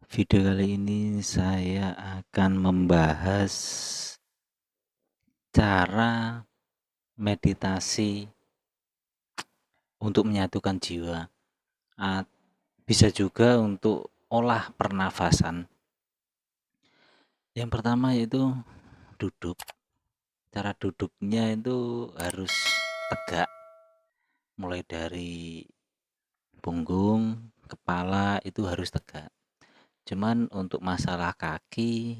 Video kali ini saya akan membahas cara meditasi untuk menyatukan jiwa. Bisa juga untuk olah pernafasan. Yang pertama yaitu duduk. Cara duduknya itu harus tegak, mulai dari punggung, kepala itu harus tegak. Cuman untuk masalah kaki,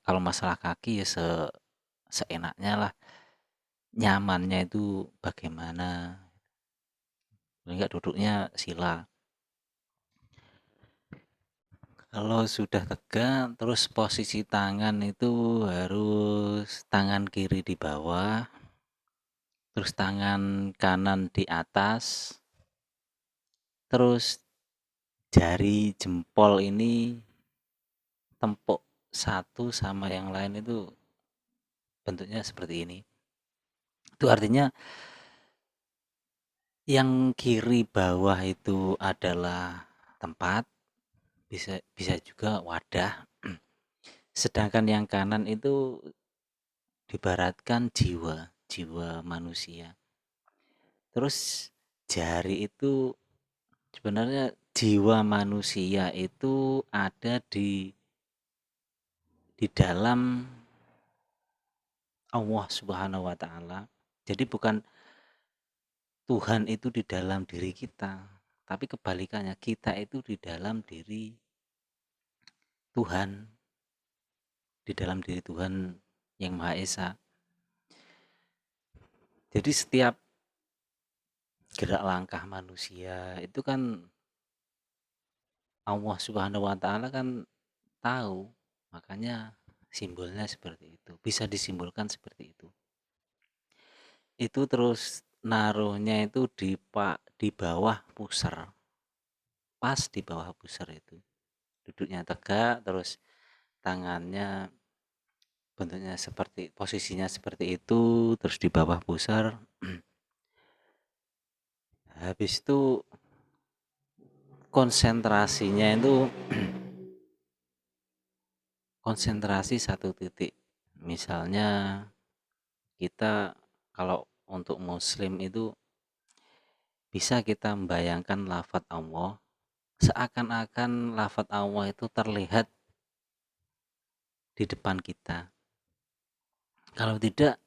kalau masalah kaki ya seenaknya lah, nyamannya itu bagaimana. Enggak, duduknya sila. Kalau sudah tegak, terus posisi tangan itu harus tangan kiri di bawah, terus tangan kanan di atas, terus jari jempol ini tempuk satu sama yang lain itu bentuknya seperti ini. Itu artinya yang kiri bawah itu adalah tempat, bisa juga wadah. Sedangkan yang kanan itu dibaratkan jiwa manusia. Terus jari itu sebenarnya jiwa manusia itu ada di dalam Allah Subhanahu wa taala. Jadi bukan Tuhan itu di dalam diri kita, tapi kebalikannya, kita itu di dalam diri Tuhan, di dalam diri Tuhan yang Maha Esa. Jadi setiap gerak langkah manusia itu kan Allah Subhanahu wa taala kan tahu, makanya simbolnya seperti itu. Bisa disimbolkan seperti itu. Itu terus naruhnya itu di bawah pusar. Pas di bawah pusar itu. Duduknya tegak, terus tangannya bentuknya seperti, posisinya seperti itu, terus di bawah pusar. Habis itu konsentrasinya itu konsentrasi satu titik. Misalnya kita kalau untuk muslim itu bisa kita membayangkan lafadz Allah, seakan-akan lafadz Allah itu terlihat di depan kita. Kalau tidak,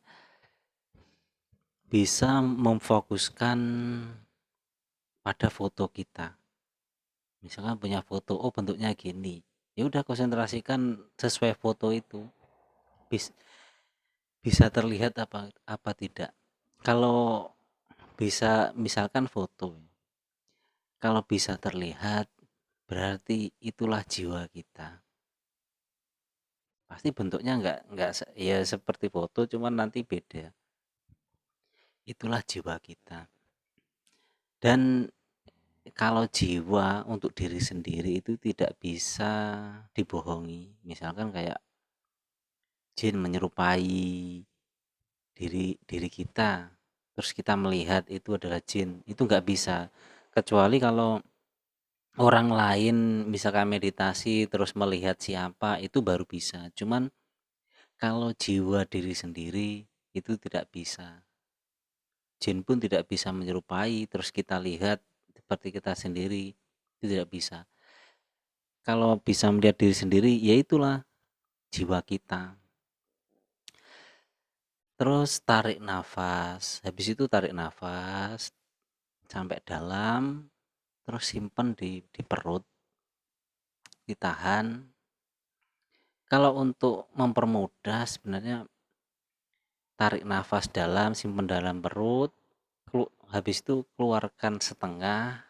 bisa memfokuskan pada foto kita. Misalkan punya foto, oh bentuknya gini, ya udah konsentrasikan sesuai foto itu. Bisa terlihat apa tidak. Kalau bisa, misalkan foto, kalau bisa terlihat berarti itulah jiwa kita. Pasti bentuknya enggak ya seperti foto, cuman nanti beda. Itulah jiwa kita. Dan kalau jiwa untuk diri sendiri itu tidak bisa dibohongi. Misalkan kayak jin menyerupai diri kita, terus kita melihat itu adalah jin, itu nggak bisa. Kecuali kalau orang lain misalkan meditasi terus melihat siapa, itu baru bisa. Cuman kalau jiwa diri sendiri itu tidak bisa. Jin pun tidak bisa menyerupai terus kita lihat seperti kita sendiri, itu tidak bisa. Kalau bisa melihat diri sendiri, ya itulah jiwa kita. Terus tarik nafas, habis itu tarik nafas sampai dalam, terus simpan di perut, ditahan. Kalau untuk mempermudah sebenarnya tarik nafas dalam, simpan dalam perut, habis itu keluarkan setengah,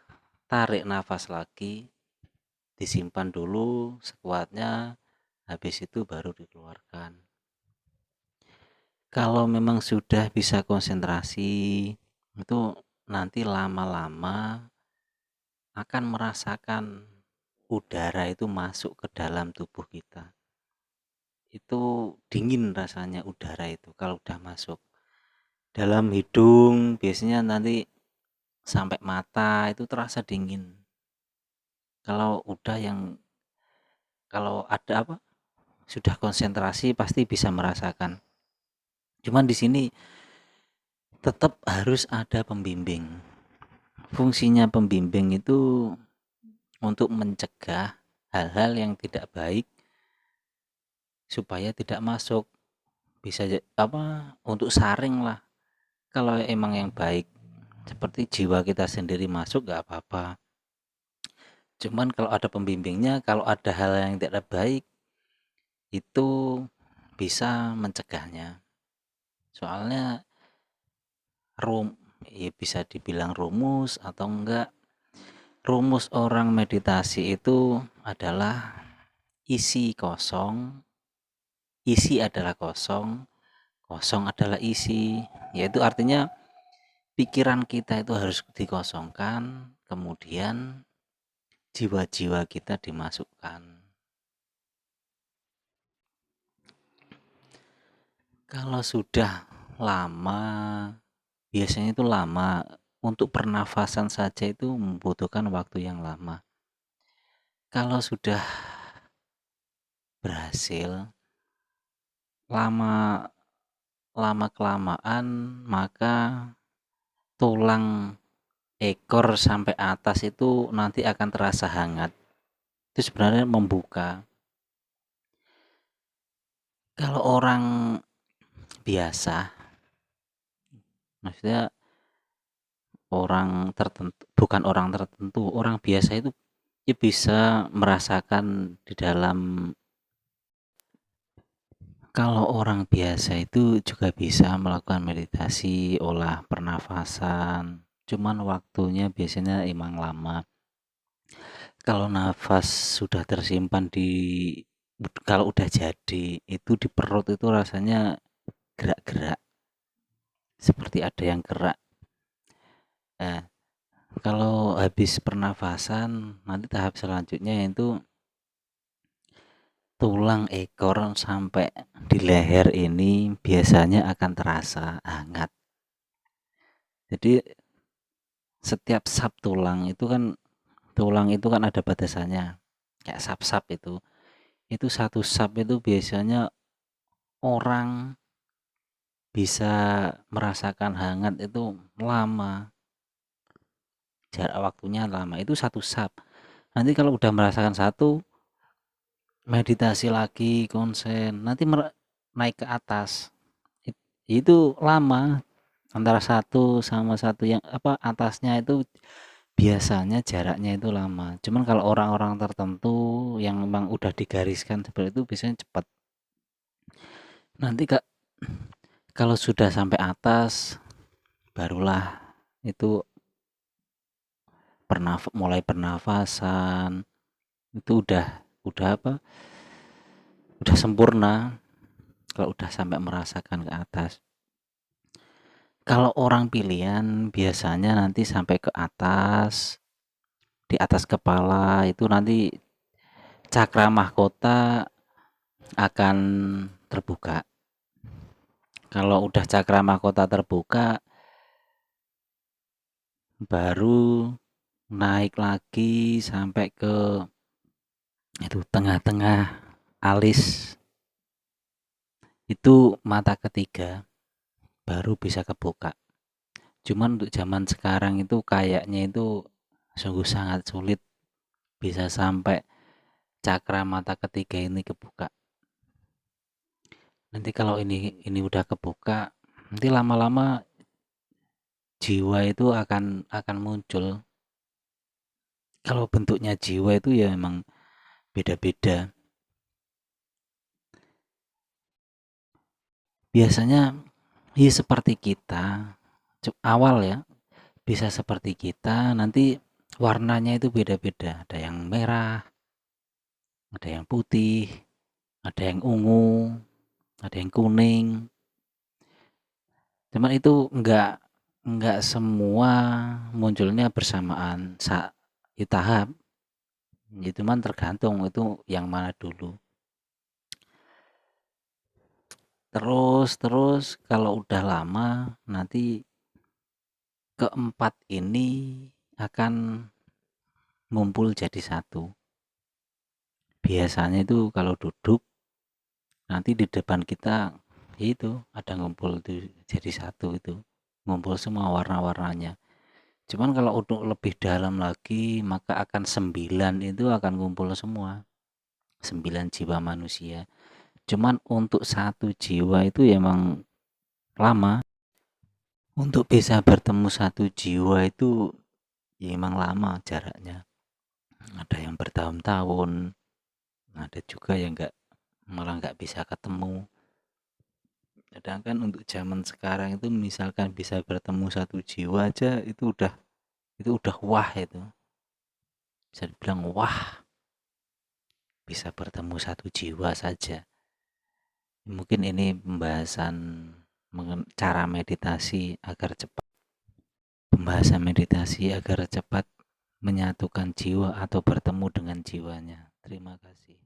tarik nafas lagi, disimpan dulu sekuatnya, habis itu baru dikeluarkan. Kalau memang sudah bisa konsentrasi, itu nanti lama-lama akan merasakan udara itu masuk ke dalam tubuh kita. Itu dingin rasanya udara itu kalau udah masuk dalam hidung, biasanya nanti sampai mata itu terasa dingin. Kalau ada apa, sudah konsentrasi pasti bisa merasakan. Cuman di sini tetap harus ada pembimbing. Fungsinya pembimbing itu untuk mencegah hal-hal yang tidak baik supaya tidak masuk. Bisa untuk saring lah. Kalau emang yang baik seperti jiwa kita sendiri masuk nggak apa-apa. Cuman kalau ada pembimbingnya, kalau ada hal yang tidak baik itu bisa mencegahnya. Soalnya ya bisa dibilang rumus atau enggak. Rumus orang meditasi itu adalah isi kosong, isi adalah kosong, kosong adalah isi. Yaitu artinya pikiran kita itu harus dikosongkan, kemudian jiwa-jiwa kita dimasukkan. Kalau sudah lama, biasanya itu lama, untuk pernafasan saja itu membutuhkan waktu yang lama. Kalau sudah berhasil, lama kelamaan maka tulang ekor sampai atas itu nanti akan terasa hangat. Itu sebenarnya membuka. Kalau orang biasa, maksudnya bukan orang tertentu, orang biasa itu ya bisa merasakan di dalam. Kalau orang biasa itu juga bisa melakukan meditasi, olah pernafasan, cuman waktunya biasanya emang lama. Kalau nafas sudah tersimpan kalau udah jadi, itu di perut itu rasanya gerak-gerak, seperti ada yang gerak. Nah, kalau habis pernafasan, nanti tahap selanjutnya itu tulang ekor sampai di leher ini biasanya akan terasa hangat. Jadi setiap sap tulang itu kan ada batasannya. Kayak sap-sap itu. Itu satu sap itu biasanya orang bisa merasakan hangat itu lama. Jarak waktunya lama. Itu satu sap. Nanti kalau udah merasakan satu, meditasi lagi, konsen, nanti naik ke atas. Itu lama, antara satu sama satu yang atasnya itu biasanya jaraknya itu lama. Cuman kalau orang-orang tertentu yang memang udah digariskan seperti itu biasanya cepat. Nanti kalau sudah sampai atas barulah itu mulai pernafasan itu udah sempurna kalau udah sampai merasakan ke atas. Kalau orang pilihan biasanya nanti sampai ke atas, di atas kepala itu nanti cakra mahkota akan terbuka. Kalau udah cakra mahkota terbuka, baru naik lagi sampai ke itu tengah-tengah alis. Itu mata ketiga baru bisa kebuka. Cuman untuk zaman sekarang itu kayaknya itu sungguh sangat sulit bisa sampai cakra mata ketiga ini kebuka. Nanti kalau ini udah kebuka, nanti lama-lama jiwa itu akan muncul. Kalau bentuknya jiwa itu ya emang beda-beda. Biasanya ya seperti kita awal ya, bisa seperti kita, nanti warnanya itu beda-beda. Ada yang merah, ada yang putih, ada yang ungu, ada yang kuning. Cuman itu enggak semua munculnya bersamaan di tahap. Itu cuman tergantung itu yang mana dulu. Terus kalau udah lama nanti keempat ini akan ngumpul jadi satu. Biasanya itu kalau duduk nanti di depan kita itu ada ngumpul itu jadi satu itu. Ngumpul semua warna-warnanya. Cuman kalau untuk lebih dalam lagi maka akan 9 itu akan ngumpul semua. 9 jiwa manusia. Cuman untuk satu jiwa itu emang lama. Untuk bisa bertemu satu jiwa itu ya emang lama jaraknya. Ada yang bertahun-tahun, ada juga yang malah nggak bisa ketemu. Sedangkan untuk zaman sekarang itu misalkan bisa bertemu satu jiwa aja itu udah wah itu. Bisa dibilang wah bisa bertemu satu jiwa saja. Mungkin ini pembahasan cara meditasi agar cepat. Pembahasan meditasi agar cepat menyatukan jiwa atau bertemu dengan jiwanya. Terima kasih.